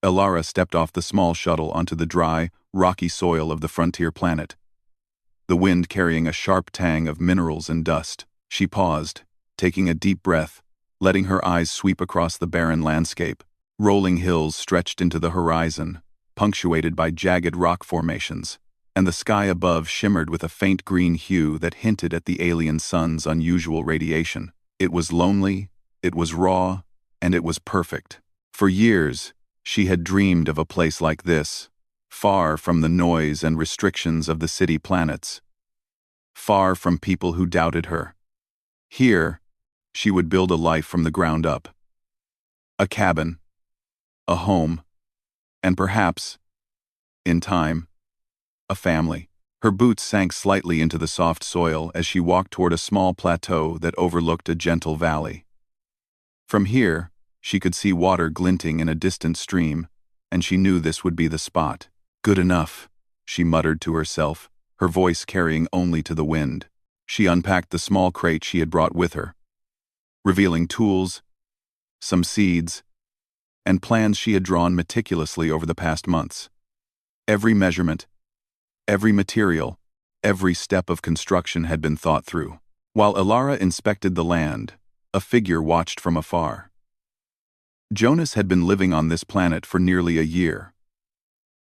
Elara stepped off the small shuttle onto the dry, rocky soil of the frontier planet, the wind carrying a sharp tang of minerals and dust. She paused, taking a deep breath, letting her eyes sweep across the barren landscape. Rolling hills stretched into the horizon, punctuated by jagged rock formations, and the sky above shimmered with a faint green hue that hinted at the alien sun's unusual radiation. It was lonely, it was raw, and it was perfect. For years, she had dreamed of a place like this, far from the noise and restrictions of the city planets, far from people who doubted her. Here, she would build a life from the ground up. A cabin, a home, and perhaps, in time, a family. Her boots sank slightly into the soft soil as she walked toward a small plateau that overlooked a gentle valley. From here, she could see water glinting in a distant stream, and she knew this would be the spot. Good enough, she muttered to herself, her voice carrying only to the wind. She unpacked the small crate she had brought with her, revealing tools, some seeds, and plans she had drawn meticulously over the past months. Every measurement, every material, every step of construction had been thought through. While Elara inspected the land, a figure watched from afar. Jonas had been living on this planet for nearly a year.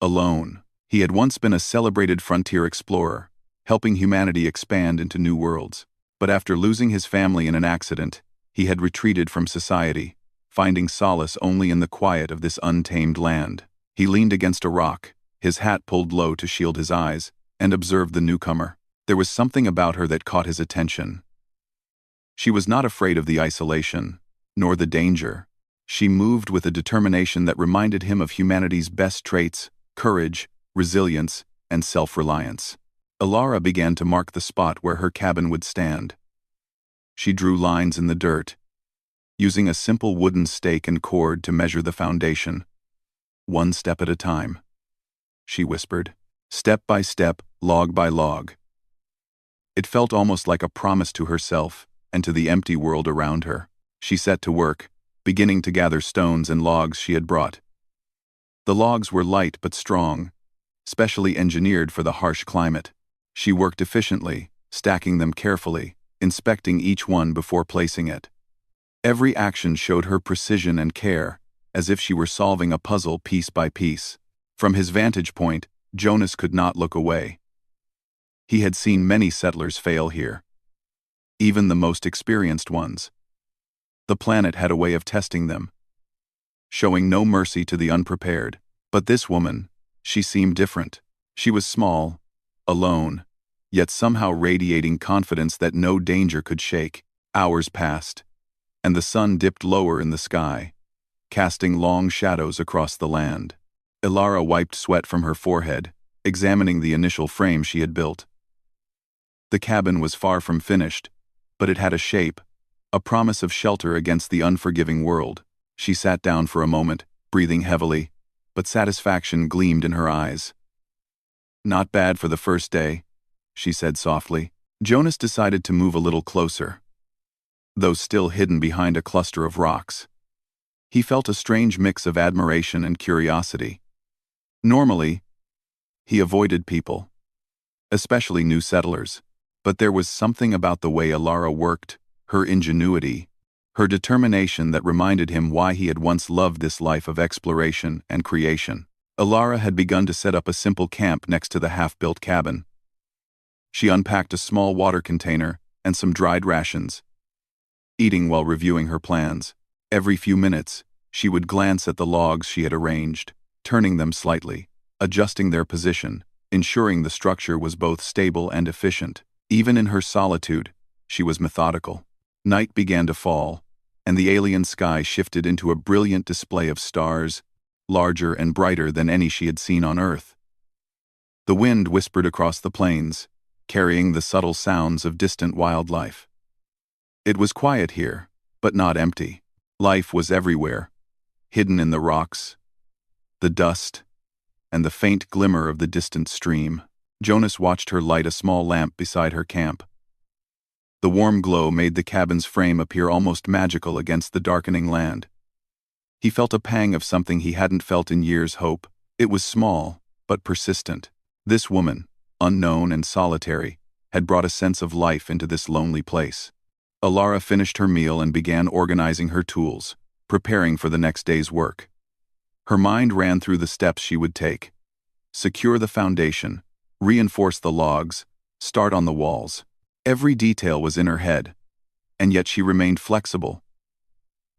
Alone, he had once been a celebrated frontier explorer, helping humanity expand into new worlds. But after losing his family in an accident, he had retreated from society, finding solace only in the quiet of this untamed land. He leaned against a rock, his hat pulled low to shield his eyes, and observed the newcomer. There was something about her that caught his attention. She was not afraid of the isolation, nor the danger. She moved with a determination that reminded him of humanity's best traits: courage, resilience, and self-reliance. Elara began to mark the spot where her cabin would stand. She drew lines in the dirt, using a simple wooden stake and cord to measure the foundation. "One step at a time," she whispered. "Step by step, log by log." It felt almost like a promise to herself and to the empty world around her. She set to work, beginning to gather stones and logs she had brought. The logs were light but strong, specially engineered for the harsh climate. She worked efficiently, stacking them carefully, inspecting each one before placing it. Every action showed her precision and care, as if she were solving a puzzle piece by piece. From his vantage point, Jonas could not look away. He had seen many settlers fail here, even the most experienced ones. The planet had a way of testing them, showing no mercy to the unprepared. But this woman, she seemed different. She was small, alone, yet somehow radiating confidence that no danger could shake. Hours passed, and the sun dipped lower in the sky, casting long shadows across the land. Elara wiped sweat from her forehead, examining the initial frame she had built. The cabin was far from finished, but it had a shape, a promise of shelter against the unforgiving world. She sat down for a moment, breathing heavily, but satisfaction gleamed in her eyes. "Not bad for the first day," she said softly. Jonas decided to move a little closer, though still hidden behind a cluster of rocks. He felt a strange mix of admiration and curiosity. Normally, he avoided people, especially new settlers, but there was something about the way Elara worked, her ingenuity, her determination that reminded him why he had once loved this life of exploration and creation. Elara had begun to set up a simple camp next to the half-built cabin. She unpacked a small water container and some dried rations, eating while reviewing her plans. Every few minutes, she would glance at the logs she had arranged, turning them slightly, adjusting their position, ensuring the structure was both stable and efficient. Even in her solitude, she was methodical. Night began to fall, and the alien sky shifted into a brilliant display of stars, larger and brighter than any she had seen on Earth. The wind whispered across the plains, carrying the subtle sounds of distant wildlife. It was quiet here, but not empty. Life was everywhere, hidden in the rocks, the dust, and the faint glimmer of the distant stream. Jonas watched her light a small lamp beside her camp. The warm glow made the cabin's frame appear almost magical against the darkening land. He felt a pang of something he hadn't felt in years. Hope. It was small, but persistent. This woman, unknown and solitary, had brought a sense of life into this lonely place. Alara finished her meal and began organizing her tools, preparing for the next day's work. Her mind ran through the steps she would take. Secure the foundation, reinforce the logs, start on the walls. Every detail was in her head, and yet she remained flexible,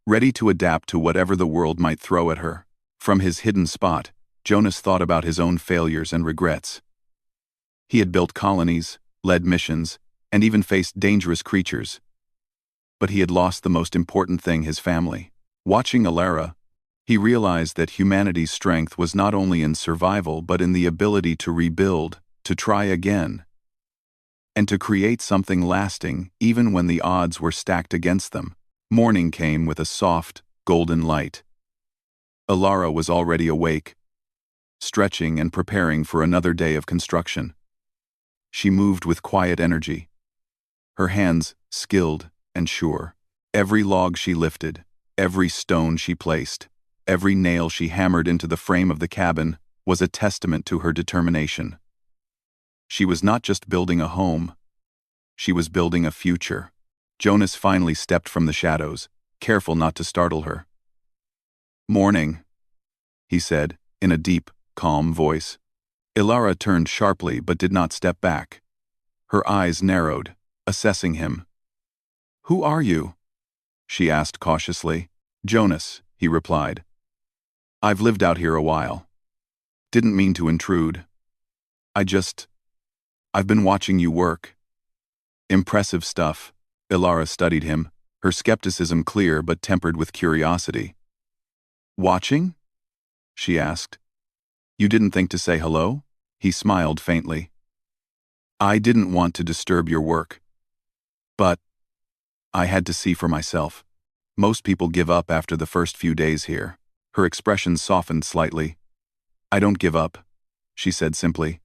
ready to adapt to whatever the world might throw at her. From his hidden spot, Jonas thought about his own failures and regrets. He had built colonies, led missions, and even faced dangerous creatures. But he had lost the most important thing: his family. Watching Alara, he realized that humanity's strength was not only in survival but in the ability to rebuild, to try again, and to create something lasting even when the odds were stacked against them. Morning came with a soft, golden light. Alara was already awake, stretching and preparing for another day of construction. She moved with quiet energy, her hands skilled and sure. Every log she lifted, every stone she placed, every nail she hammered into the frame of the cabin was a testament to her determination. She was not just building a home, she was building a future. Jonas finally stepped from the shadows, careful not to startle her. "Morning," he said, in a deep, calm voice. Alara turned sharply but did not step back. Her eyes narrowed, assessing him. "Who are you?" she asked cautiously. "Jonas," he replied. "I've lived out here a while. Didn't mean to intrude. I've been watching you work." "Impressive stuff." Alara studied him, her skepticism clear but tempered with curiosity. "Watching?" she asked. "You didn't think to say hello?" He smiled faintly. "I didn't want to disturb your work. But I had to see for myself. Most people give up after the first few days here." Her expression softened slightly. "I don't give up," she said simply.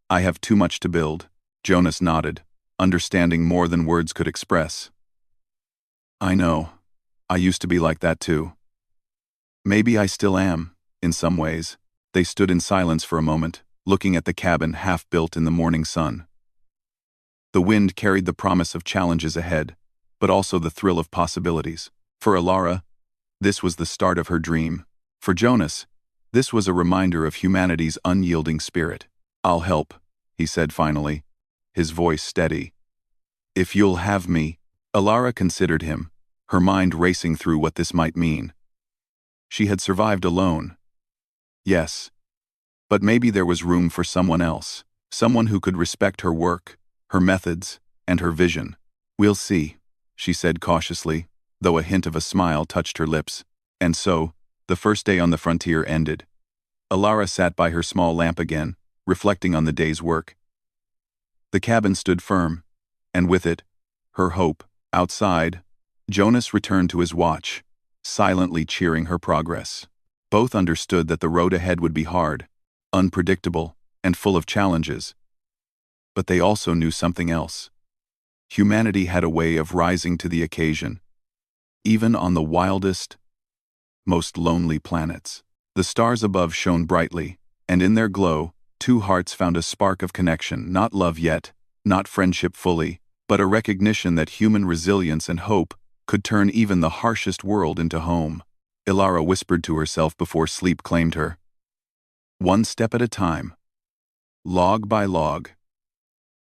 "I have too much to build." Jonas nodded, understanding more than words could express. "I know. I used to be like that too. Maybe I still am, in some ways." They stood in silence for a moment, looking at the cabin half-built in the morning sun. The wind carried the promise of challenges ahead, but also the thrill of possibilities. For Alara, this was the start of her dream. For Jonas, this was a reminder of humanity's unyielding spirit. "I'll help," he said finally, his voice steady. "If you'll have me." Alara considered him, her mind racing through what this might mean. She had survived alone. Yes, but maybe there was room for someone else, someone who could respect her work, her methods, and her vision. "We'll see," she said cautiously, though a hint of a smile touched her lips. And so, the first day on the frontier ended. Alara sat by her small lamp again, reflecting on the day's work. The cabin stood firm, and with it, her hope. Outside, Jonas returned to his watch, silently cheering her progress. Both understood that the road ahead would be hard, unpredictable, and full of challenges. But they also knew something else. Humanity had a way of rising to the occasion, even on the wildest, most lonely planets. The stars above shone brightly, and in their glow, two hearts found a spark of connection, not love yet, not friendship fully, but a recognition that human resilience and hope could turn even the harshest world into home. Alara whispered to herself before sleep claimed her. "One step at a time. Log by log.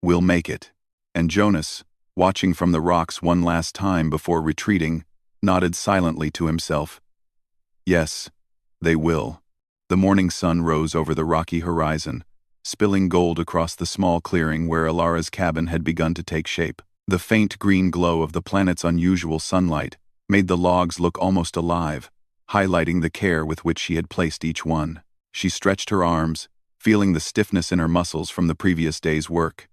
We'll make it." And Jonas, watching from the rocks one last time before retreating, nodded silently to himself. Yes, they will. The morning sun rose over the rocky horizon, spilling gold across the small clearing where Alara's cabin had begun to take shape. The faint green glow of the planet's unusual sunlight made the logs look almost alive, highlighting the care with which she had placed each one. She stretched her arms, feeling the stiffness in her muscles from the previous day's work.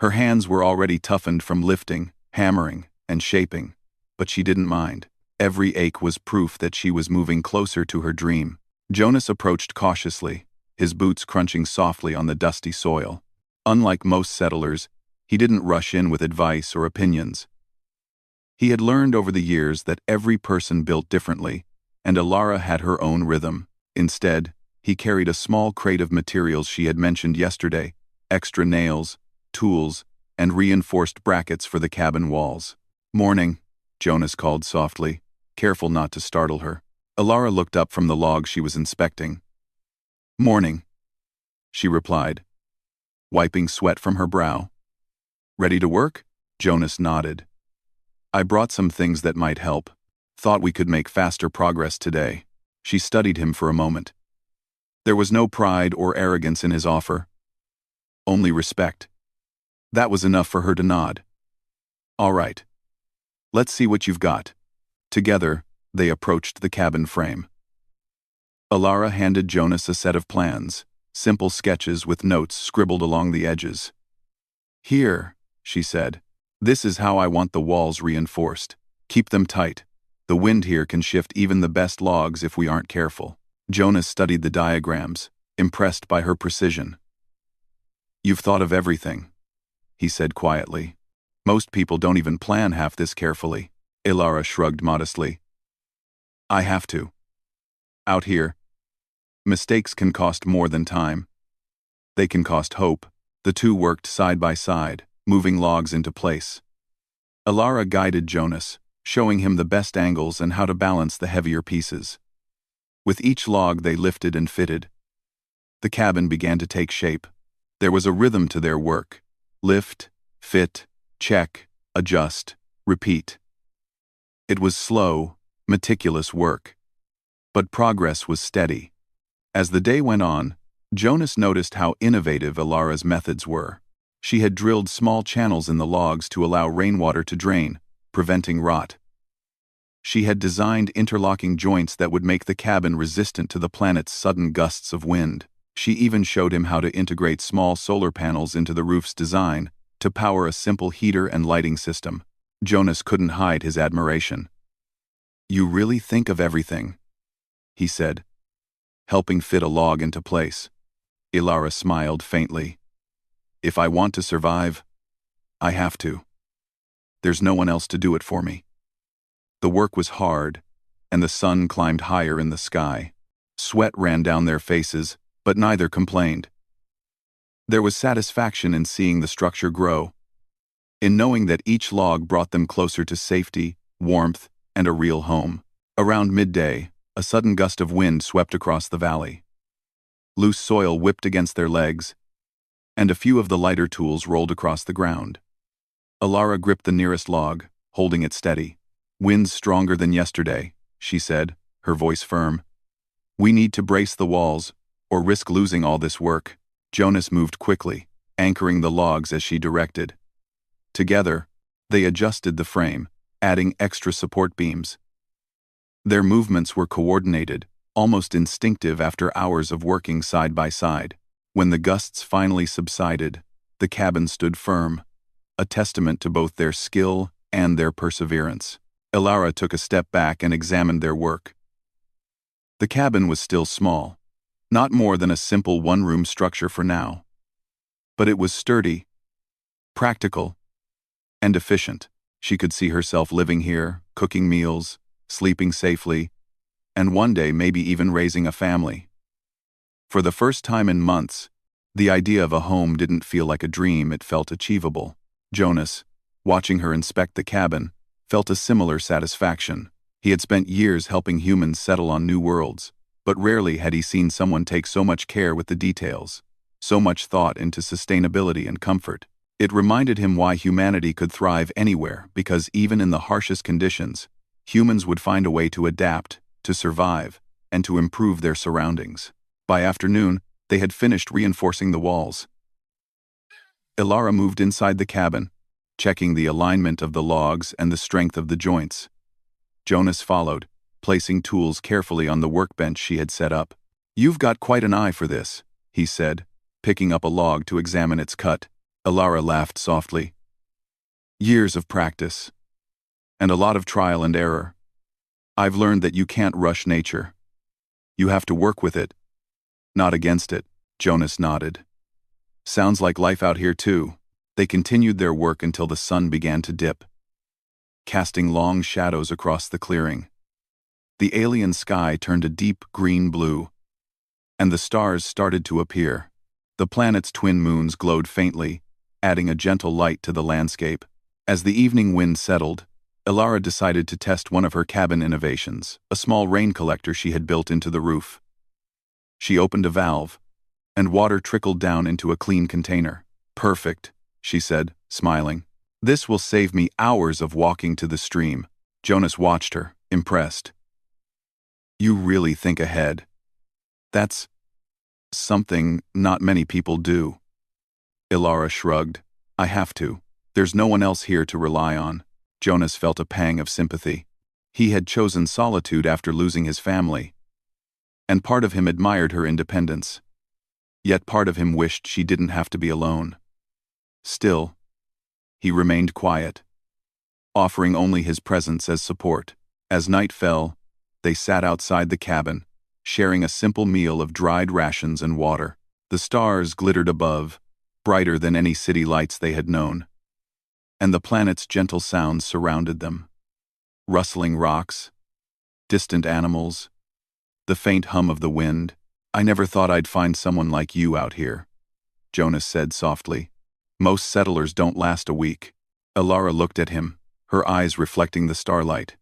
Her hands were already toughened from lifting, hammering, and shaping, but she didn't mind. Every ache was proof that she was moving closer to her dream. Jonas approached cautiously, his boots crunching softly on the dusty soil. Unlike most settlers, he didn't rush in with advice or opinions. He had learned over the years that every person built differently, and Alara had her own rhythm. Instead, he carried a small crate of materials she had mentioned yesterday, extra nails, tools, and reinforced brackets for the cabin walls. "Morning," Jonas called softly, careful not to startle her. Alara looked up from the log she was inspecting. "Morning," she replied, wiping sweat from her brow. "Ready to work?" Jonas nodded. "I brought some things that might help. Thought we could make faster progress today." She studied him for a moment. There was no pride or arrogance in his offer. Only respect. That was enough for her to nod. "All right. Let's see what you've got." Together, they approached the cabin frame. Alara handed Jonas a set of plans, simple sketches with notes scribbled along the edges. "Here," she said. "This is how I want the walls reinforced. Keep them tight. The wind here can shift even the best logs if we aren't careful." Jonas studied the diagrams, impressed by her precision. "You've thought of everything," he said quietly. "Most people don't even plan half this carefully." Alara shrugged modestly. "I have to. Out here, mistakes can cost more than time. They can cost hope." The two worked side by side, moving logs into place. Alara guided Jonas, showing him the best angles and how to balance the heavier pieces. With each log they lifted and fitted. The cabin began to take shape. There was a rhythm to their work. Lift, fit, check, adjust, repeat. It was slow, meticulous work. But progress was steady. As the day went on, Jonas noticed how innovative Alara's methods were. She had drilled small channels in the logs to allow rainwater to drain, preventing rot. She had designed interlocking joints that would make the cabin resistant to the planet's sudden gusts of wind. She even showed him how to integrate small solar panels into the roof's design to power a simple heater and lighting system. Jonas couldn't hide his admiration. "You really think of everything," he said, helping fit a log into place. Alara smiled faintly. "If I want to survive, I have to. There's no one else to do it for me." The work was hard, and the sun climbed higher in the sky. Sweat ran down their faces, but neither complained. There was satisfaction in seeing the structure grow, in knowing that each log brought them closer to safety, warmth, and a real home. Around midday, a sudden gust of wind swept across the valley. Loose soil whipped against their legs, and a few of the lighter tools rolled across the ground. Alara gripped the nearest log, holding it steady. "Wind's stronger than yesterday," she said, her voice firm. "We need to brace the walls, or risk losing all this work." Jonas moved quickly, anchoring the logs as she directed. Together, they adjusted the frame, adding extra support beams. Their movements were coordinated, almost instinctive after hours of working side by side. When the gusts finally subsided, the cabin stood firm, a testament to both their skill and their perseverance. Alara took a step back and examined their work. The cabin was still small, not more than a simple one-room structure for now. But it was sturdy, practical, and efficient. She could see herself living here, cooking meals, sleeping safely, and one day maybe even raising a family. For the first time in months, the idea of a home didn't feel like a dream, it felt achievable. Jonas, watching her inspect the cabin, felt a similar satisfaction. He had spent years helping humans settle on new worlds, but rarely had he seen someone take so much care with the details, so much thought into sustainability and comfort. It reminded him why humanity could thrive anywhere, because even in the harshest conditions, humans would find a way to adapt, to survive, and to improve their surroundings. By afternoon, they had finished reinforcing the walls. Alara moved inside the cabin, checking the alignment of the logs and the strength of the joints. Jonas followed, placing tools carefully on the workbench she had set up. "You've got quite an eye for this," he said, picking up a log to examine its cut. Alara laughed softly. "Years of practice. And a lot of trial and error. I've learned that you can't rush nature. You have to work with it, not against it." Jonas nodded. "Sounds like life out here too." They continued their work until the sun began to dip, casting long shadows across the clearing. The alien sky turned a deep green blue, and the stars started to appear. The planet's twin moons glowed faintly, adding a gentle light to the landscape. As the evening wind settled, Elara decided to test one of her cabin innovations, a small rain collector she had built into the roof. She opened a valve, and water trickled down into a clean container. "Perfect," she said, smiling. "This will save me hours of walking to the stream." Jonas watched her, impressed. "You really think ahead. That's something not many people do." Elara shrugged. "I have to. There's no one else here to rely on." Jonas felt a pang of sympathy. He had chosen solitude after losing his family, and part of him admired her independence. Yet part of him wished she didn't have to be alone. Still, he remained quiet, offering only his presence as support. As night fell, they sat outside the cabin, sharing a simple meal of dried rations and water. The stars glittered above, brighter than any city lights they had known, and the planet's gentle sounds surrounded them. Rustling rocks, distant animals, the faint hum of the wind. "I never thought I'd find someone like you out here," Jonas said softly. "Most settlers don't last a week." Elara looked at him, her eyes reflecting the starlight.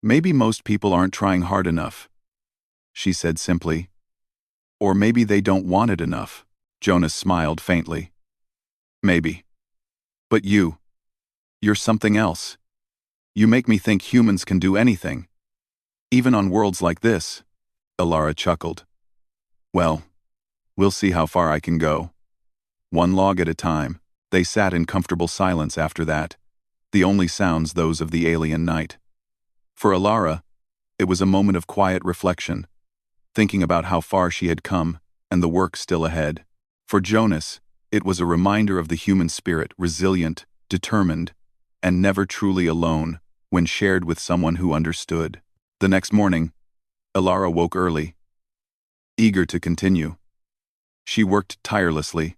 "Maybe most people aren't trying hard enough," she said simply. "Or maybe they don't want it enough." Jonas smiled faintly. "Maybe. But you're something else. You make me think humans can do anything. Even on worlds like this." Elara chuckled. "Well, we'll see how far I can go. One log at a time." They sat in comfortable silence after that, the only sounds those of the alien night. For Elara, it was a moment of quiet reflection, thinking about how far she had come and the work still ahead. For Jonas, it was a reminder of the human spirit, resilient, determined, and never truly alone when shared with someone who understood. The next morning, Elara woke early, eager to continue. She worked tirelessly,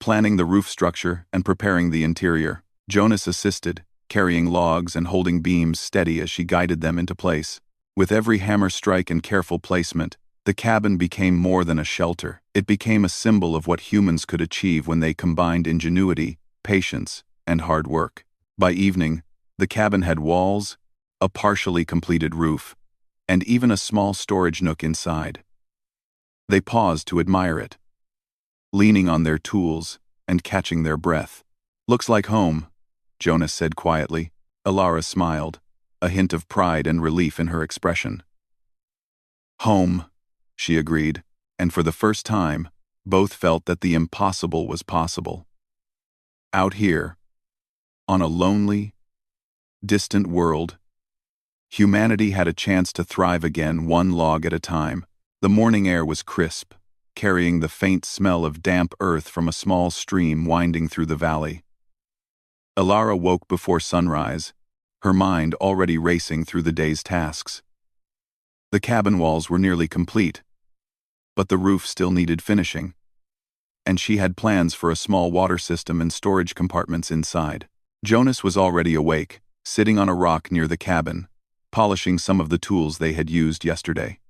planning the roof structure and preparing the interior. Jonas assisted, carrying logs and holding beams steady as she guided them into place. With every hammer strike and careful placement, the cabin became more than a shelter. It became a symbol of what humans could achieve when they combined ingenuity, patience, and hard work. By evening, the cabin had walls, a partially completed roof, and even a small storage nook inside. They paused to admire it, leaning on their tools and catching their breath. "Looks like home," Jonas said quietly. Elara smiled, a hint of pride and relief in her expression. "Home," she agreed, and for the first time, both felt that the impossible was possible. Out here, on a lonely, distant world, humanity had a chance to thrive again, one log at a time. The morning air was crisp, carrying the faint smell of damp earth from a small stream winding through the valley. Elara woke before sunrise, her mind already racing through the day's tasks. The cabin walls were nearly complete, but the roof still needed finishing, and she had plans for a small water system and storage compartments inside. Jonas was already awake, sitting on a rock near the cabin, polishing some of the tools they had used yesterday.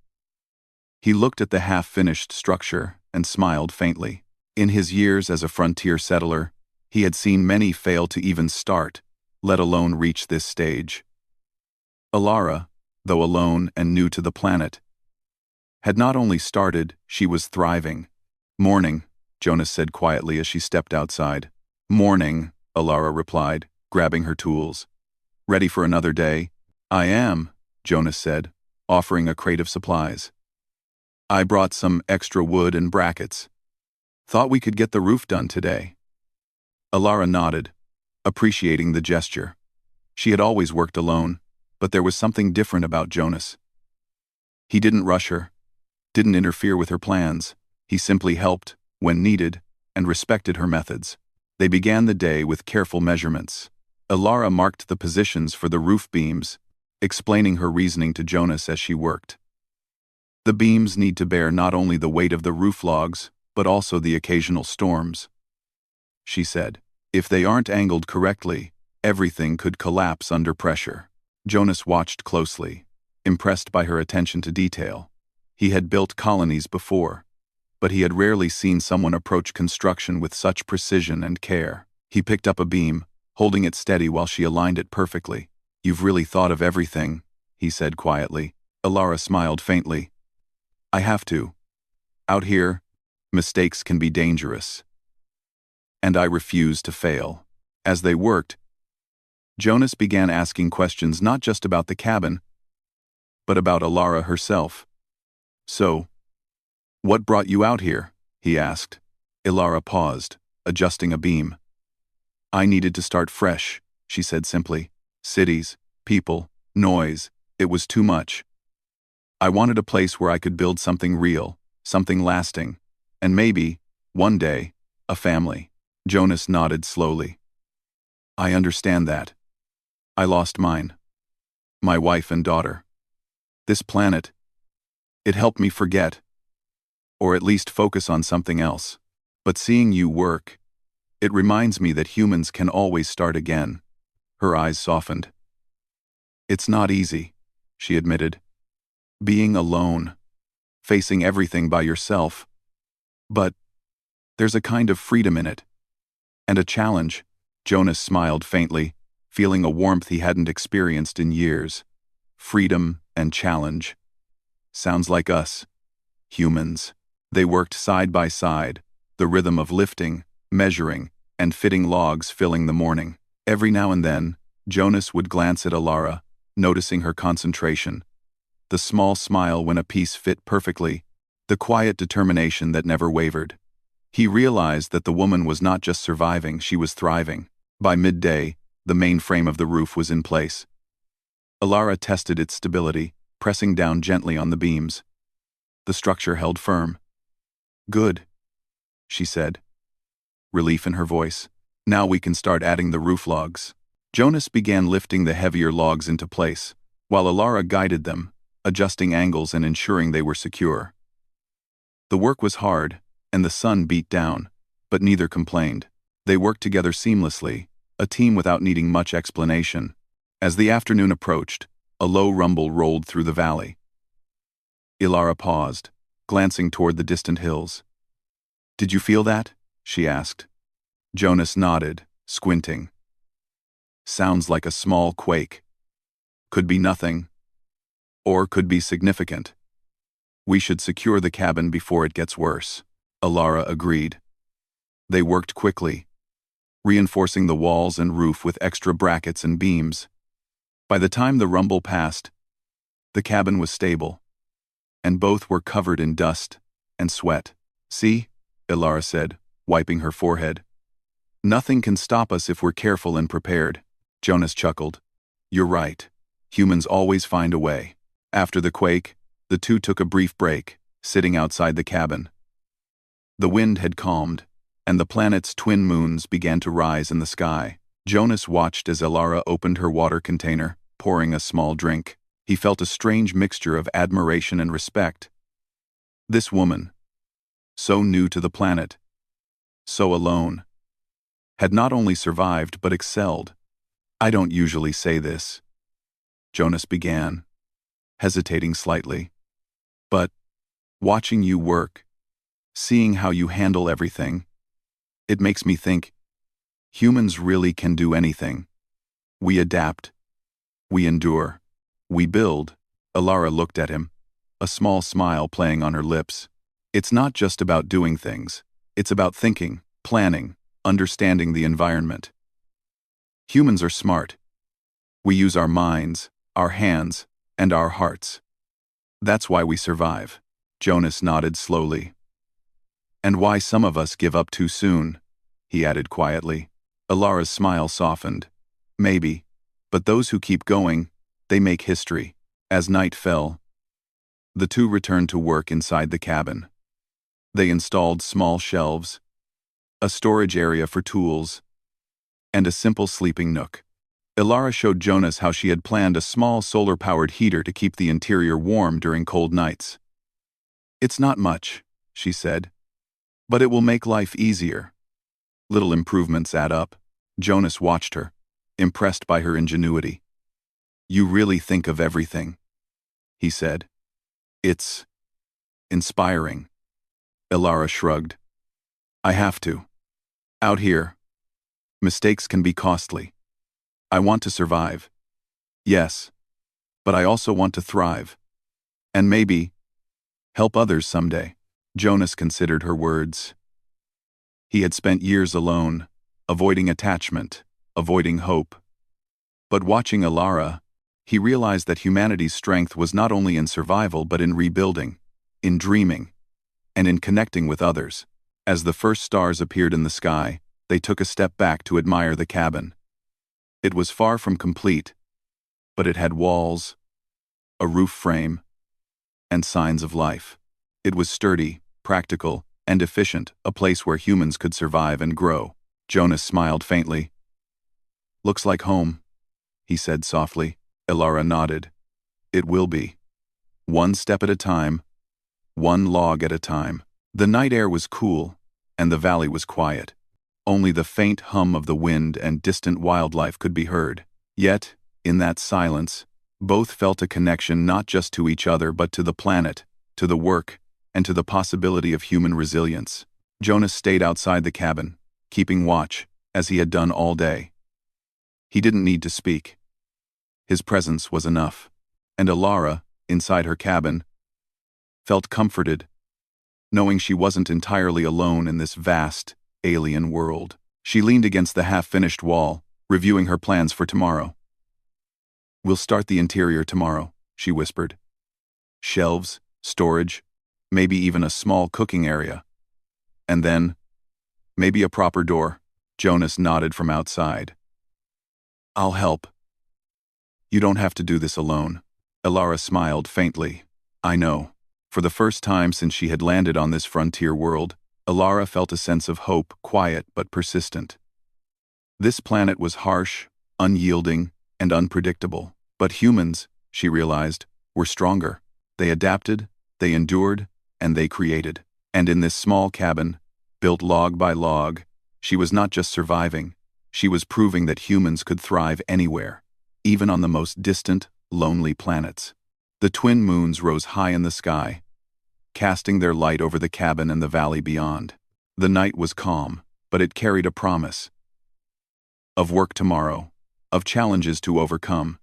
He looked at the half-finished structure and smiled faintly. In his years as a frontier settler, he had seen many fail to even start, let alone reach this stage. Elara, though alone and new to the planet, had not only started, she was thriving. "Morning," Jonas said quietly as she stepped outside. "Morning," Elara replied, grabbing her tools. "Ready for another day?" "I am," Jonas said, offering a crate of supplies. "I brought some extra wood and brackets. Thought we could get the roof done today." Elara nodded, appreciating the gesture. She had always worked alone, but there was something different about Jonas. He didn't rush her, didn't interfere with her plans. He simply helped, when needed, and respected her methods. They began the day with careful measurements. Elara marked the positions for the roof beams, explaining her reasoning to Jonas as she worked. "The beams need to bear not only the weight of the roof logs, but also the occasional storms," she said. "If they aren't angled correctly, everything could collapse under pressure." Jonas watched closely, impressed by her attention to detail. He had built colonies before, but he had rarely seen someone approach construction with such precision and care. He picked up a beam, holding it steady while she aligned it perfectly. "You've really thought of everything," he said quietly. Ilara smiled faintly. "I have to. Out here, mistakes can be dangerous. And I refuse to fail." As they worked, Jonas began asking questions not just about the cabin, but about Ilara herself. "So, what brought you out here?" he asked. Ilara paused, adjusting a beam. "I needed to start fresh," she said simply. "Cities, people, noise, it was too much. I wanted a place where I could build something real, something lasting, and maybe, one day, a family." Jonas nodded slowly. "I understand that. I lost mine. My wife and daughter. This planet, it helped me forget, or at least focus on something else. But seeing you work, it reminds me that humans can always start again." Her eyes softened. "It's not easy," she admitted. "Being alone, facing everything by yourself. But there's a kind of freedom in it. And a challenge." Jonas smiled faintly, feeling a warmth he hadn't experienced in years. Freedom and challenge. Sounds like us. Humans. They worked side by side, the rhythm of lifting, measuring, and fitting logs filling the morning. Every now and then, Jonas would glance at Ilara, noticing her concentration. The small smile when a piece fit perfectly, the quiet determination that never wavered. He realized that the woman was not just surviving, she was thriving. By midday, the main frame of the roof was in place. Ilara tested its stability, pressing down gently on the beams. The structure held firm. "Good," she said, relief in her voice. "Now we can start adding the roof logs." Jonas began lifting the heavier logs into place, while Ilara guided them, adjusting angles and ensuring they were secure. The work was hard, and the sun beat down, but neither complained. They worked together seamlessly, a team without needing much explanation. As the afternoon approached, a low rumble rolled through the valley. Ilara paused, glancing toward the distant hills. "Did you feel that?" she asked. Jonas nodded, squinting. "Sounds like a small quake. Could be nothing, or could be significant. We should secure the cabin before it gets worse." Ilara agreed. They worked quickly, reinforcing the walls and roof with extra brackets and beams. By the time the rumble passed, the cabin was stable, and both were covered in dust and sweat. "See?" Ilara said, wiping her forehead. "Nothing can stop us if we're careful and prepared." Jonas chuckled. "You're right. Humans always find a way." After the quake, the two took a brief break, sitting outside the cabin. The wind had calmed, and the planet's twin moons began to rise in the sky. Jonas watched as Ilara opened her water container, pouring a small drink. He felt a strange mixture of admiration and respect. This woman, so new to the planet, so alone, had not only survived but excelled. "I don't usually say this," Jonas began, hesitating slightly. "But watching you work, seeing how you handle everything, it makes me think, humans really can do anything. We adapt. We endure. We build." Ilara looked at him, a small smile playing on her lips. "It's not just about doing things. It's about thinking, planning, understanding the environment. Humans are smart. We use our minds, our hands, and our hearts. That's why we survive." Jonas nodded slowly. "And why some of us give up too soon," he added quietly. Ilara's smile softened. "Maybe, but those who keep going, they make history." As night fell, the two returned to work inside the cabin. They installed small shelves, a storage area for tools, and a simple sleeping nook. Ilara showed Jonas how she had planned a small solar-powered heater to keep the interior warm during cold nights. "It's not much," she said, "but it will make life easier." Little improvements add up. Jonas watched her, impressed by her ingenuity. "You really think of everything." he said. It's inspiring. Ilara shrugged. I have to. Out here, mistakes can be costly. I want to survive. Yes, but I also want to thrive. And maybe help others someday. Jonas considered her words. He had spent years alone, avoiding attachment, avoiding hope. But watching Ilara, he realized that humanity's strength was not only in survival but in rebuilding, in dreaming, and in connecting with others. As the first stars appeared in the sky, they took a step back to admire the cabin. It was far from complete, but it had walls, a roof frame, and signs of life. It was sturdy, practical, and efficient, a place where humans could survive and grow. Jonas smiled faintly. Looks like home, he said softly. Ilara nodded. It will be. One step at a time, one log at a time. The night air was cool, and the valley was quiet. Only the faint hum of the wind and distant wildlife could be heard. Yet, in that silence, both felt a connection not just to each other but to the planet, to the work, and to the possibility of human resilience. Jonas stayed outside the cabin, keeping watch, as he had done all day. He didn't need to speak. His presence was enough. And Ilara, inside her cabin, felt comforted, knowing she wasn't entirely alone in this vast, alien world. She leaned against the half-finished wall, reviewing her plans for tomorrow. We'll start the interior tomorrow, she whispered. Shelves, storage, maybe even a small cooking area. And then, maybe a proper door. Jonas nodded from outside. I'll help. You don't have to do this alone. Ilara smiled faintly. I know. For the first time since she had landed on this frontier world, Ilara felt a sense of hope, quiet but persistent. This planet was harsh, unyielding, and unpredictable. But humans, she realized, were stronger. They adapted, they endured, and they created. And in this small cabin, built log by log, she was not just surviving, she was proving that humans could thrive anywhere, even on the most distant, lonely planets. The twin moons rose high in the sky, casting their light over the cabin and the valley beyond. The night was calm, but it carried a promise of work tomorrow, of challenges to overcome,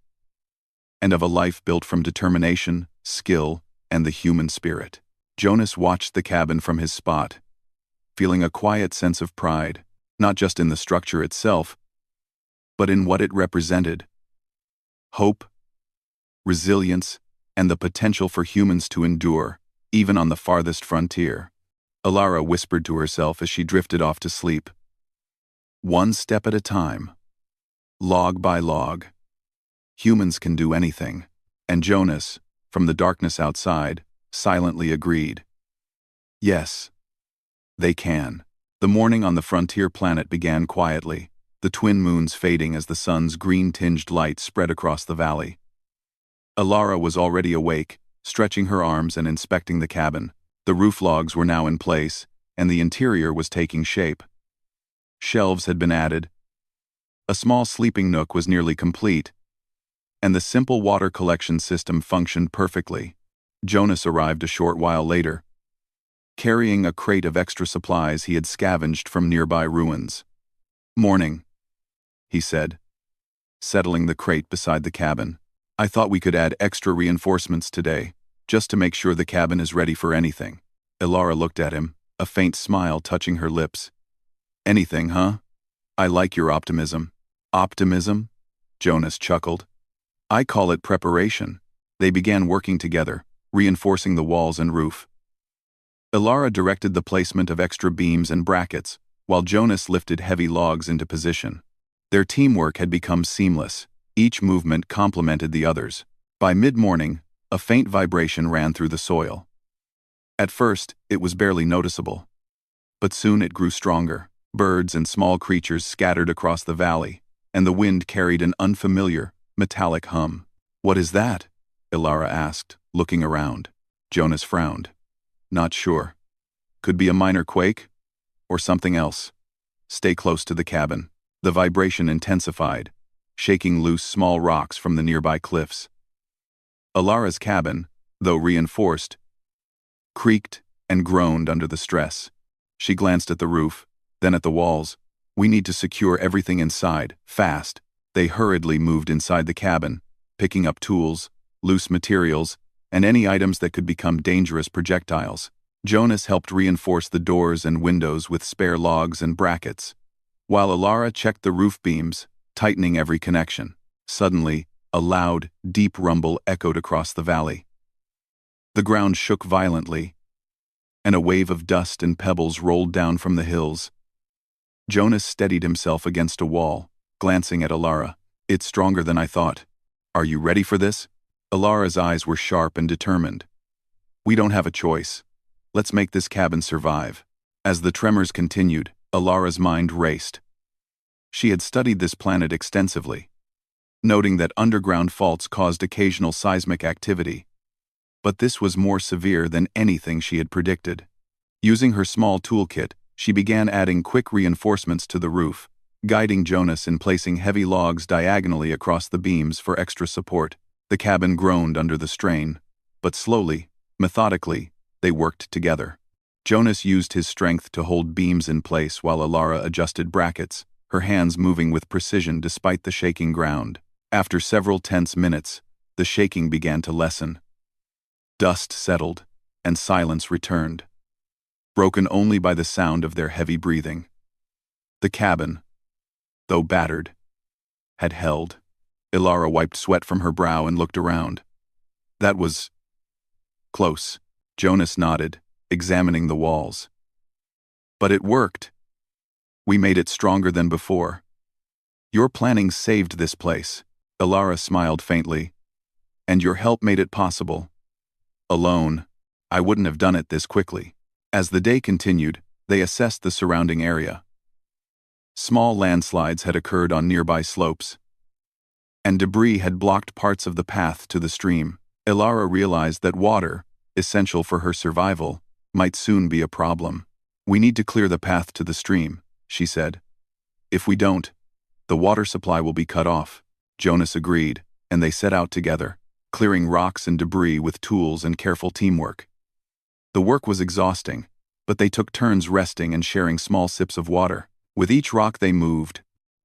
and of a life built from determination, skill, and the human spirit. Jonas watched the cabin from his spot, feeling a quiet sense of pride, not just in the structure itself, but in what it represented. Hope, resilience, and the potential for humans to endure, even on the farthest frontier. Ilara whispered to herself as she drifted off to sleep. One step at a time, log by log. Humans can do anything. And Jonas, from the darkness outside, silently agreed. Yes, they can. The morning on the frontier planet began quietly, the twin moons fading as the sun's green-tinged light spread across the valley. Ilara was already awake, stretching her arms and inspecting the cabin. The roof logs were now in place, and the interior was taking shape. Shelves had been added. A small sleeping nook was nearly complete, and the simple water collection system functioned perfectly. Jonas arrived a short while later, carrying a crate of extra supplies he had scavenged from nearby ruins. Morning, he said, settling the crate beside the cabin. I thought we could add extra reinforcements today, just to make sure the cabin is ready for anything. Ilara looked at him, a faint smile touching her lips. Anything, huh? I like your optimism. Optimism? Jonas chuckled. I call it preparation. They began working together, reinforcing the walls and roof. Ilara directed the placement of extra beams and brackets, while Jonas lifted heavy logs into position. Their teamwork had become seamless. Each movement complemented the others. By mid-morning, a faint vibration ran through the soil. At first, it was barely noticeable. But soon it grew stronger. Birds and small creatures scattered across the valley, and the wind carried an unfamiliar, metallic hum. What is that? Ilara asked, looking around. Jonas frowned. Not sure. Could be a minor quake, or something else. Stay close to the cabin. The vibration intensified, shaking loose small rocks from the nearby cliffs. Alara's cabin, though reinforced, creaked and groaned under the stress. She glanced at the roof, then at the walls. We need to secure everything inside, fast. They hurriedly moved inside the cabin, picking up tools, loose materials, and any items that could become dangerous projectiles. Jonas helped reinforce the doors and windows with spare logs and brackets, while Alara checked the roof beams, tightening every connection. Suddenly, a loud, deep rumble echoed across the valley. The ground shook violently, and a wave of dust and pebbles rolled down from the hills. Jonas steadied himself against a wall, glancing at Alara. "It's stronger than I thought. Are you ready for this?" Alara's eyes were sharp and determined. "We don't have a choice. Let's make this cabin survive." As the tremors continued, Alara's mind raced. She had studied this planet extensively, noting that underground faults caused occasional seismic activity. But this was more severe than anything she had predicted. Using her small toolkit, she began adding quick reinforcements to the roof, guiding Jonas in placing heavy logs diagonally across the beams for extra support. The cabin groaned under the strain, but slowly, methodically, they worked together. Jonas used his strength to hold beams in place while Alara adjusted brackets, her hands moving with precision despite the shaking ground. After several tense minutes, the shaking began to lessen. Dust settled, and silence returned, broken only by the sound of their heavy breathing. The cabin, though battered, had held. Alara wiped sweat from her brow and looked around. "That was close." Jonas nodded, examining the walls. "But it worked. We made it stronger than before. Your planning saved this place." Alara smiled faintly. "And your help made it possible. Alone, I wouldn't have done it this quickly." As the day continued, they assessed the surrounding area. Small landslides had occurred on nearby slopes, and debris had blocked parts of the path to the stream. Alara realized that water, essential for her survival, might soon be a problem. "We need to clear the path to the stream," she said. "If we don't, the water supply will be cut off." Jonas agreed, and they set out together, clearing rocks and debris with tools and careful teamwork. The work was exhausting, but they took turns resting and sharing small sips of water. With each rock they moved,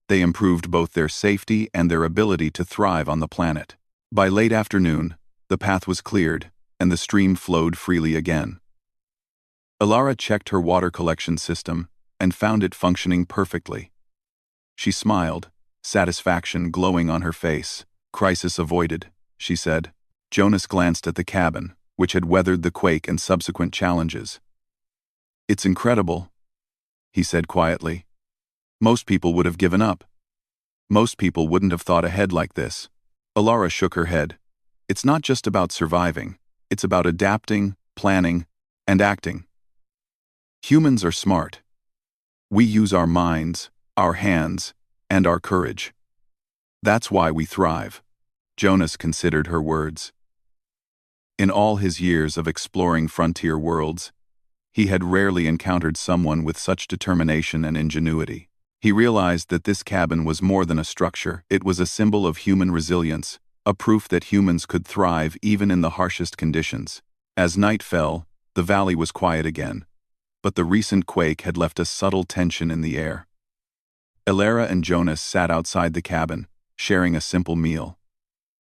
they improved both their safety and their ability to thrive on the planet. By late afternoon, the path was cleared, and the stream flowed freely again. Alara checked her water collection system and found it functioning perfectly. She smiled, satisfaction glowing on her face. "Crisis avoided," she said. Jonas glanced at the cabin, which had weathered the quake and subsequent challenges. "It's incredible," he said quietly. "Most people would have given up. Most people wouldn't have thought ahead like this." Alara shook her head. "It's not just about surviving. It's about adapting, planning, and acting. Humans are smart. We use our minds, our hands, and our courage. That's why we thrive." Jonas considered her words. In all his years of exploring frontier worlds, he had rarely encountered someone with such determination and ingenuity. He realized that this cabin was more than a structure. It was a symbol of human resilience, a proof that humans could thrive even in the harshest conditions. As night fell, the valley was quiet again, but the recent quake had left a subtle tension in the air. Alara and Jonas sat outside the cabin, sharing a simple meal.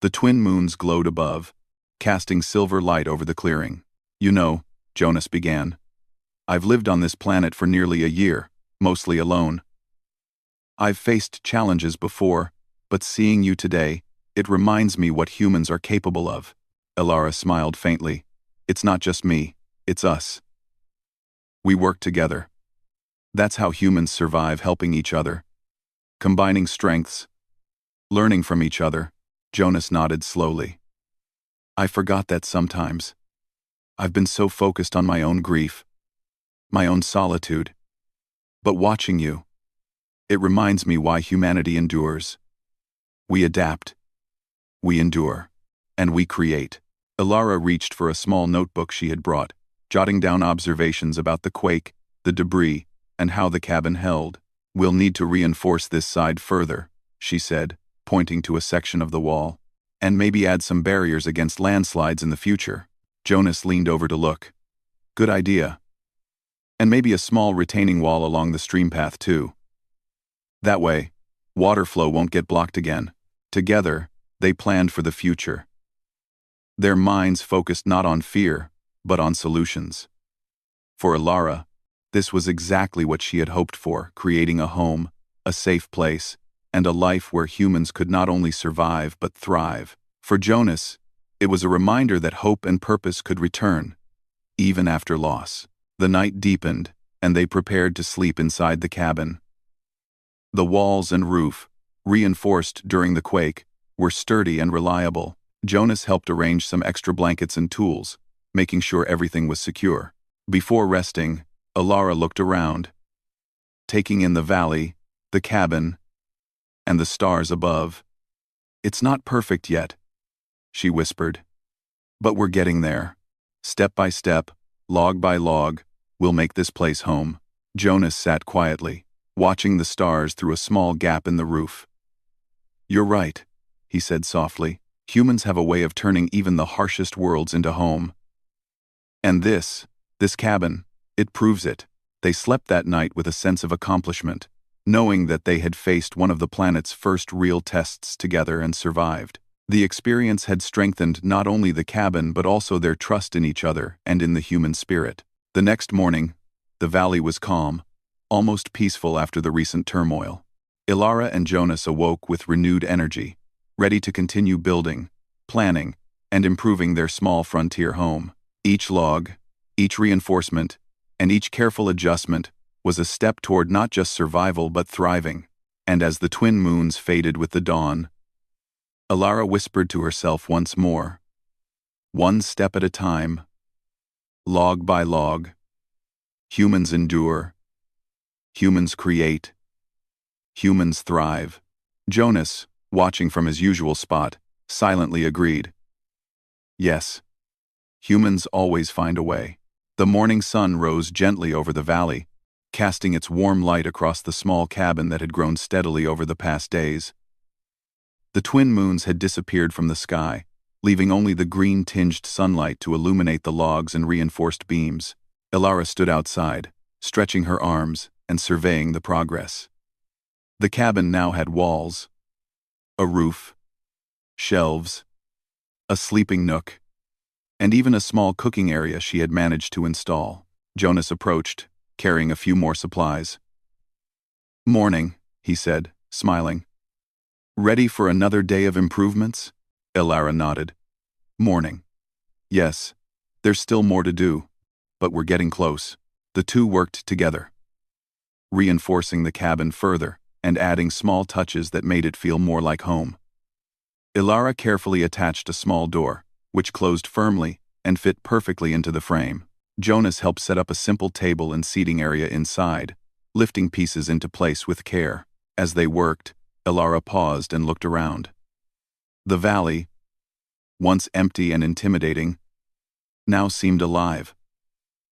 The twin moons glowed above, casting silver light over the clearing. "You know," Jonas began, "I've lived on this planet for nearly a year, mostly alone. I've faced challenges before, but seeing you today, it reminds me what humans are capable of." Alara smiled faintly. "It's not just me, it's us. We work together. That's how humans survive, helping each other, combining strengths, learning from each other." Jonas nodded slowly. "I forgot that sometimes. I've been so focused on my own grief, my own solitude. But watching you, it reminds me why humanity endures. We adapt, we endure, and we create." Alara reached for a small notebook she had brought, jotting down observations about the quake, the debris, and how the cabin held. "We'll need to reinforce this side further," she said, pointing to a section of the wall. And maybe add some barriers against landslides in the future. Jonas leaned over to look. Good idea. And maybe a small retaining wall along the stream path too. That way, water flow won't get blocked again. Together, they planned for the future. Their minds focused not on fear, but on solutions. For Ilara, this was exactly what she had hoped for, creating a home, a safe place, and a life where humans could not only survive but thrive. For Jonas, it was a reminder that hope and purpose could return, even after loss. The night deepened, and they prepared to sleep inside the cabin. The walls and roof, reinforced during the quake, were sturdy and reliable. Jonas helped arrange some extra blankets and tools, making sure everything was secure. Before resting, Ilara looked around, taking in the valley, the cabin, and the stars above. It's not perfect yet, she whispered. But we're getting there. Step by step, log by log, we'll make this place home. Jonas sat quietly, watching the stars through a small gap in the roof. You're right, he said softly. Humans have a way of turning even the harshest worlds into home. And this cabin, it proves it. They slept that night with a sense of accomplishment, knowing that they had faced one of the planet's first real tests together and survived. The experience had strengthened not only the cabin but also their trust in each other and in the human spirit. The next morning, the valley was calm, almost peaceful after the recent turmoil. Ilara and Jonas awoke with renewed energy, ready to continue building, planning, and improving their small frontier home. Each log, each reinforcement, and each careful adjustment was a step toward not just survival but thriving. And as the twin moons faded with the dawn, Ilara whispered to herself once more, one step at a time, log by log. Humans endure, humans create, humans thrive. Jonas, watching from his usual spot, silently agreed. Yes, humans always find a way. The morning sun rose gently over the valley, casting its warm light across the small cabin that had grown steadily over the past days. The twin moons had disappeared from the sky, leaving only the green-tinged sunlight to illuminate the logs and reinforced beams. Ilara stood outside, stretching her arms and surveying the progress. The cabin now had walls, a roof, shelves, a sleeping nook, and even a small cooking area she had managed to install. Jonas approached, carrying a few more supplies. Morning, he said, smiling. Ready for another day of improvements? Ilara nodded. Morning. Yes, there's still more to do, but we're getting close. The two worked together, reinforcing the cabin further and adding small touches that made it feel more like home. Ilara carefully attached a small door, which closed firmly and fit perfectly into the frame. Jonas helped set up a simple table and seating area inside, lifting pieces into place with care. As they worked, Ilara paused and looked around. The valley, once empty and intimidating, now seemed alive.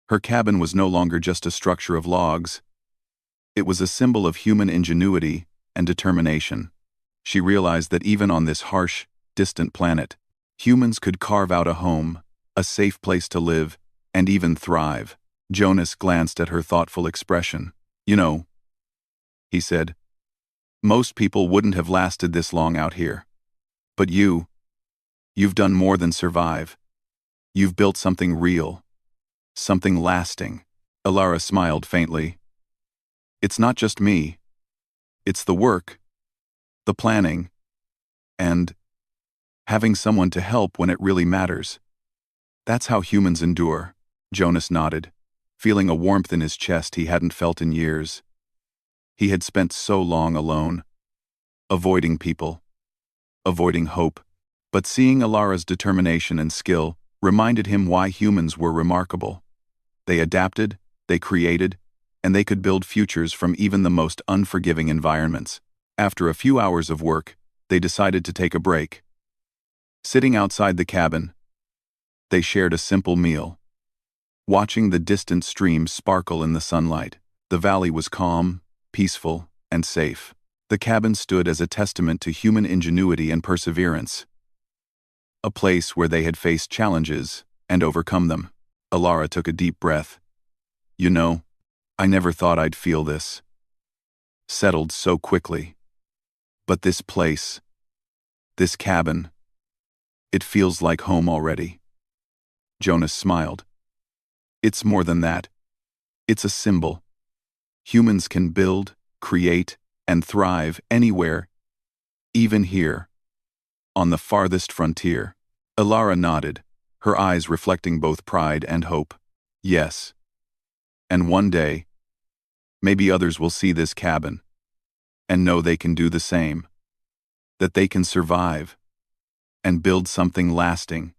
Her cabin was no longer just a structure of logs. It was a symbol of human ingenuity and determination. She realized that even on this harsh, distant planet, humans could carve out a home, a safe place to live, and even thrive. Jonas glanced at her thoughtful expression. You know, he said, most people wouldn't have lasted this long out here. But you've done more than survive. You've built something real, something lasting. Ilara smiled faintly. It's not just me. It's the work, the planning, and having someone to help when it really matters. That's how humans endure. Jonas nodded, feeling a warmth in his chest he hadn't felt in years. He had spent so long alone, avoiding people, avoiding hope, but seeing Ilara's determination and skill reminded him why humans were remarkable. They adapted, they created, and they could build futures from even the most unforgiving environments. After a few hours of work, they decided to take a break. Sitting outside the cabin, they shared a simple meal. Watching the distant stream sparkle in the sunlight, the valley was calm, peaceful, and safe. The cabin stood as a testament to human ingenuity and perseverance. a place where they had faced challenges and overcome them. Alara took a deep breath. You know, I never thought I'd feel this. Settled so quickly. But this place, this cabin, it feels like home already. Jonas smiled. It's more than that. It's a symbol. Humans can build, create, and thrive anywhere, even here, on the farthest frontier. Alara nodded, her eyes reflecting both pride and hope. Yes. And one day, maybe others will see this cabin and know they can do the same, that they can survive and build something lasting,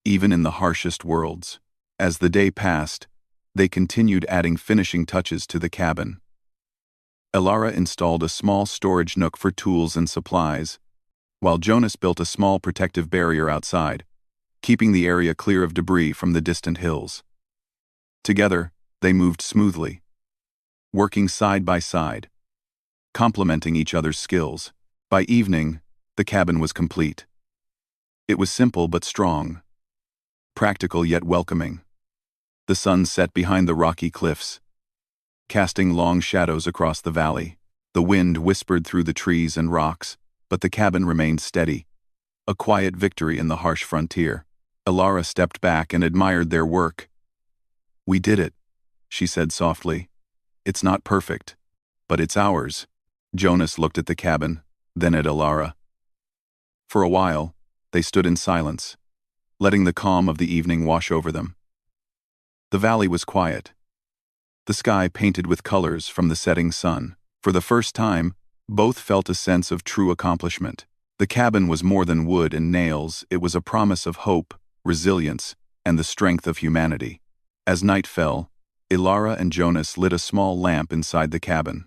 even in the harshest worlds. As the day passed, they continued adding finishing touches to the cabin. Alara installed a small storage nook for tools and supplies, while Jonas built a small protective barrier outside, keeping the area clear of debris from the distant hills. Together, they moved smoothly, working side by side, complementing each other's skills. By evening, the cabin was complete. It was simple but strong, practical yet welcoming. The sun set behind the rocky cliffs, casting long shadows across the valley. The wind whispered through the trees and rocks, but the cabin remained steady, a quiet victory in the harsh frontier. Alara stepped back and admired their work. We did it, she said softly. It's not perfect, but it's ours. Jonas looked at the cabin, then at Alara. For a while, they stood in silence, letting the calm of the evening wash over them. The valley was quiet, the sky painted with colors from the setting sun. For the first time, both felt a sense of true accomplishment. The cabin was more than wood and nails, it was a promise of hope, resilience, and the strength of humanity. As night fell, Alara and Jonas lit a small lamp inside the cabin.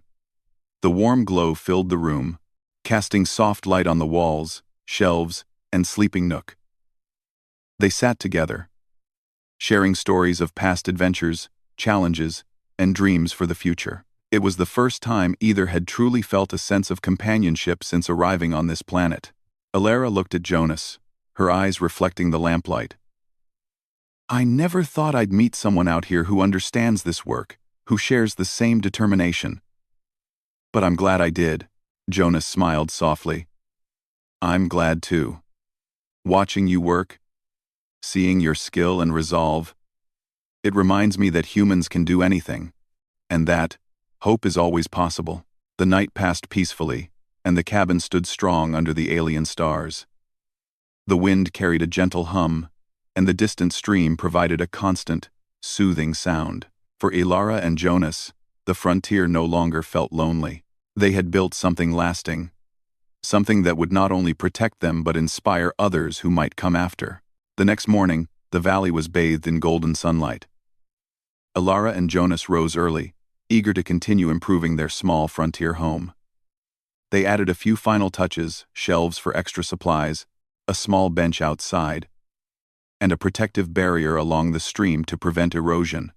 The warm glow filled the room, casting soft light on the walls, shelves, and sleeping nook. They sat together, sharing stories of past adventures, challenges, and dreams for the future. It was the first time either had truly felt a sense of companionship since arriving on this planet. Alara looked at Jonas, her eyes reflecting the lamplight. I never thought I'd meet someone out here who understands this work, who shares the same determination. But I'm glad I did. Jonas smiled softly. I'm glad too. Watching you work, seeing your skill and resolve, it reminds me that humans can do anything, and that hope is always possible. The night passed peacefully, and the cabin stood strong under the alien stars. The wind carried a gentle hum, and the distant stream provided a constant, soothing sound. For Alara and Jonas, the frontier no longer felt lonely. They had built something lasting, something that would not only protect them but inspire others who might come after. The next morning, the valley was bathed in golden sunlight. Alara and Jonas rose early, eager to continue improving their small frontier home. They added a few final touches, shelves for extra supplies, a small bench outside, and a protective barrier along the stream to prevent erosion.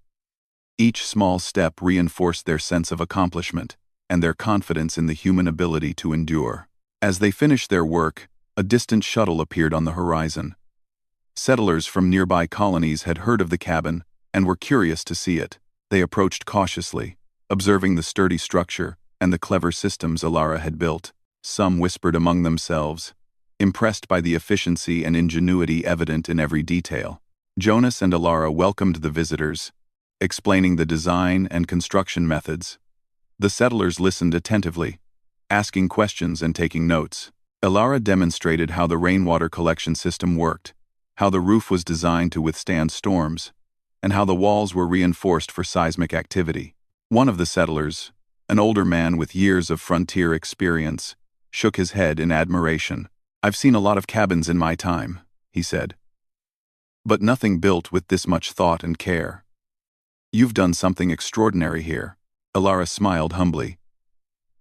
Each small step reinforced their sense of accomplishment and their confidence in the human ability to endure. As they finished their work, a distant shuttle appeared on the horizon. Settlers from nearby colonies had heard of the cabin and were curious to see it. They approached cautiously, observing the sturdy structure and the clever systems Alara had built. Some whispered among themselves, impressed by the efficiency and ingenuity evident in every detail. Jonas and Alara welcomed the visitors, explaining the design and construction methods. The settlers listened attentively, asking questions and taking notes. Alara demonstrated how the rainwater collection system worked, how the roof was designed to withstand storms, and how the walls were reinforced for seismic activity. One of the settlers, an older man with years of frontier experience, shook his head in admiration. I've seen a lot of cabins in my time, he said, but nothing built with this much thought and care. You've done something extraordinary here. Alara smiled humbly.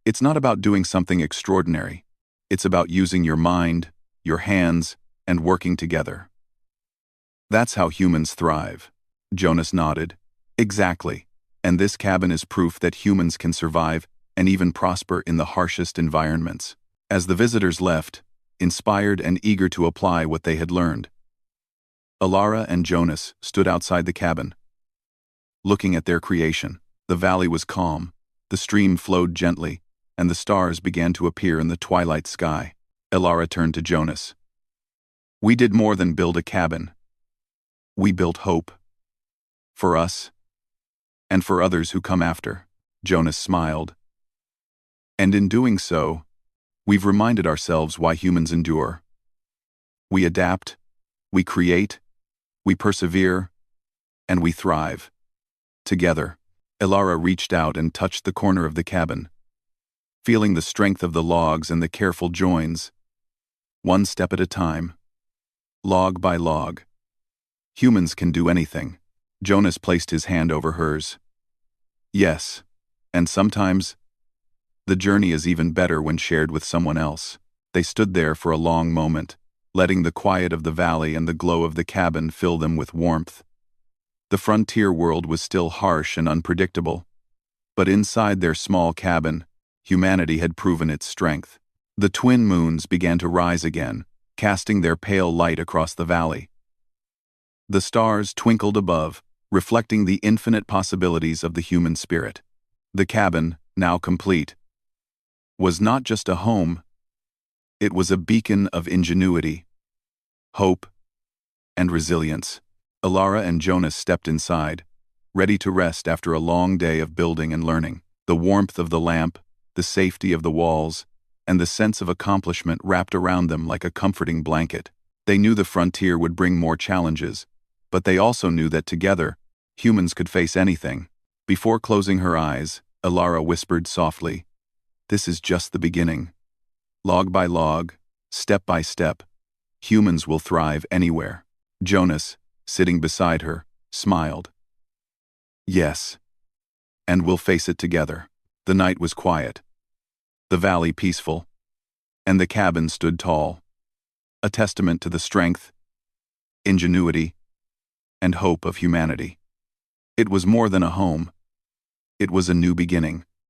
It's not about doing something extraordinary. It's about using your mind, your hands, and working together. That's how humans thrive. Jonas nodded. Exactly. And this cabin is proof that humans can survive and even prosper in the harshest environments. As the visitors left, inspired and eager to apply what they had learned. Alara and Jonas stood outside the cabin, looking at their creation. The valley was calm, the stream flowed gently, and the stars began to appear in the twilight sky. Alara turned to Jonas. "We did more than build a cabin. We built hope. For us, and for others who come after." Jonas smiled. "And in doing so, we've reminded ourselves why humans endure. We adapt, we create, we persevere, and we thrive. Together." Alara reached out and touched the corner of the cabin, feeling the strength of the logs and the careful joins. One step at a time, log by log. Humans can do anything. Jonas placed his hand over hers. "Yes, and sometimes, the journey is even better when shared with someone else." They stood there for a long moment, letting the quiet of the valley and the glow of the cabin fill them with warmth. The frontier world was still harsh and unpredictable, but inside their small cabin, humanity had proven its strength. The twin moons began to rise again, casting their pale light across the valley. The stars twinkled above, reflecting the infinite possibilities of the human spirit. The cabin, now complete, was not just a home, it was a beacon of ingenuity, hope, and resilience. Alara and Jonas stepped inside, ready to rest after a long day of building and learning. The warmth of the lamp, the safety of the walls, and the sense of accomplishment wrapped around them like a comforting blanket. They knew the frontier would bring more challenges, but they also knew that together, humans could face anything. Before closing her eyes, Alara whispered softly, "This is just the beginning. Log by log, step by step, humans will thrive anywhere." Jonas, sitting beside her, smiled. "Yes, and we'll face it together." The night was quiet, the valley peaceful, and the cabin stood tall, a testament to the strength, ingenuity, and hope of humanity. It was more than a home. It was a new beginning.